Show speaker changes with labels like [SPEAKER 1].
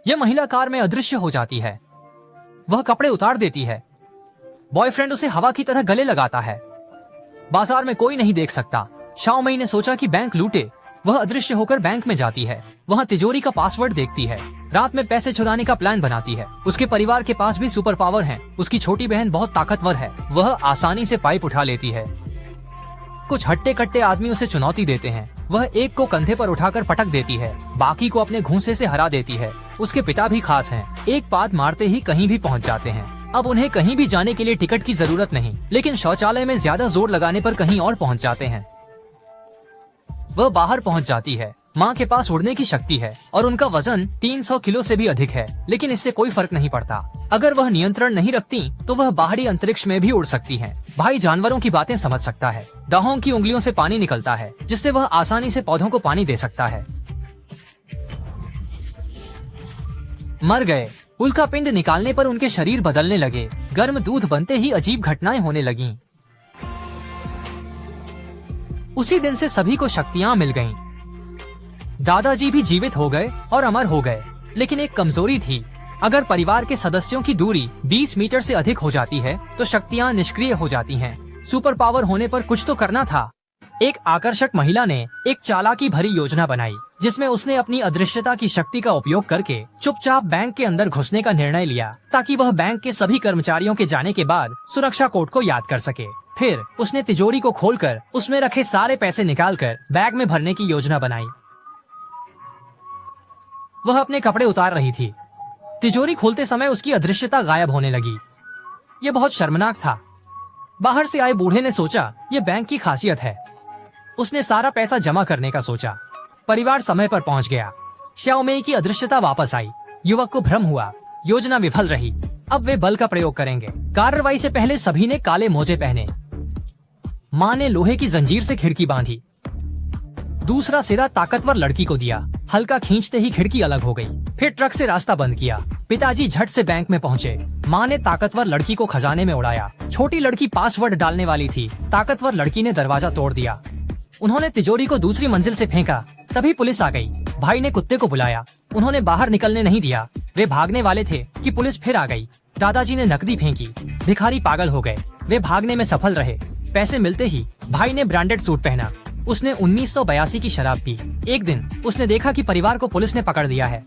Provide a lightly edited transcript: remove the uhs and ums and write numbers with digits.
[SPEAKER 1] यह महिला कार में अदृश्य हो जाती है। वह कपड़े उतार देती है। बॉयफ्रेंड उसे हवा की तरह गले लगाता है। बाजार में कोई नहीं देख सकता। शाओमेई ने सोचा कि बैंक लूटे। वह अदृश्य होकर बैंक में जाती है। वहाँ तिजोरी का पासवर्ड देखती है। रात में पैसे चुराने का प्लान बनाती है। उसके परिवार के पास भी सुपर पावर है। उसकी छोटी बहन बहुत ताकतवर है। वह आसानी से पाइप उठा लेती है। कुछ हट्टे कट्टे आदमी उसे चुनौती देते हैं। वह एक को कंधे पर उठाकर पटक देती है, बाकी को अपने घूंसे से हरा देती है। उसके पिता भी खास हैं। एक पाद मारते ही कहीं भी पहुंच जाते हैं। अब उन्हें कहीं भी जाने के लिए टिकट की जरूरत नहीं, लेकिन शौचालय में ज्यादा जोर लगाने पर कहीं और पहुंच जाते हैं। वह बाहर पहुंच जाती है। माँ के पास उड़ने की शक्ति है और उनका वजन 300 किलो से भी अधिक है, लेकिन इससे कोई फर्क नहीं पड़ता। अगर वह नियंत्रण नहीं रखती तो वह बाहरी अंतरिक्ष में भी उड़ सकती हैं। भाई जानवरों की बातें समझ सकता है। दाहों की उंगलियों से पानी निकलता है, जिससे वह आसानी से पौधों को पानी दे सकता है। मर गए। उल्का पिंड निकालने पर उनके शरीर बदलने लगे। गर्म दूध बनते ही अजीब घटनाएं होने लगीं। उसी दिन से सभी को शक्तियां मिल गईं। दादाजी भी जीवित हो गए और अमर हो गए, लेकिन एक कमजोरी थी। अगर परिवार के सदस्यों की दूरी 20 मीटर से अधिक हो जाती है तो शक्तियां निष्क्रिय हो जाती हैं। सुपर पावर होने पर कुछ तो करना था। एक आकर्षक महिला ने एक चालाकी भरी योजना बनाई, जिसमें उसने अपनी अदृश्यता की शक्ति का उपयोग करके चुपचाप बैंक के अंदर घुसने का निर्णय लिया, ताकि वह बैंक के सभी कर्मचारियों के जाने के बाद सुरक्षा कोड को याद कर सके। फिर उसने तिजोरी को खोलकर उसमें रखे सारे पैसे निकालकर बैग में भरने की योजना बनाई। वह अपने कपड़े उतार रही थी। तिजोरी खोलते समय उसकी अदृश्यता गायब होने लगी। यह बहुत शर्मनाक था। बाहर से आए बूढ़े ने सोचा, यह बैंक की खासियत है। उसने सारा पैसा जमा करने का सोचा। परिवार समय पर पहुंच गया। शाओमेई की अदृश्यता वापस आई। युवक को भ्रम हुआ। योजना विफल रही। अब वे बल का प्रयोग करेंगे। कार्रवाई से पहले सभी ने काले मोजे पहने। माँ ने लोहे की जंजीर से खिड़की बांधी। दूसरा सिरा ताकतवर लड़की को दिया। हल्का खींचते ही खिड़की अलग हो गई। फिर ट्रक से रास्ता बंद किया। पिताजी झट से बैंक में पहुँचे। माँ ने ताकतवर लड़की को खजाने में उड़ाया। छोटी लड़की पासवर्ड डालने वाली थी। ताकतवर लड़की ने दरवाजा तोड़ दिया। उन्होंने तिजोरी को दूसरी मंजिल से फेंका। तभी पुलिस आ गई। भाई ने कुत्ते को बुलाया। उन्होंने बाहर निकलने नहीं दिया। वे भागने वाले थे कि पुलिस फिर आ गई। दादाजी ने नकदी फेंकी। भिखारी पागल हो गए। वे भागने में सफल रहे। पैसे मिलते ही भाई ने ब्रांडेड सूट पहना। उसने 1982 की शराब पी। एक दिन उसने देखा कि परिवार को पुलिस ने पकड़ लिया है।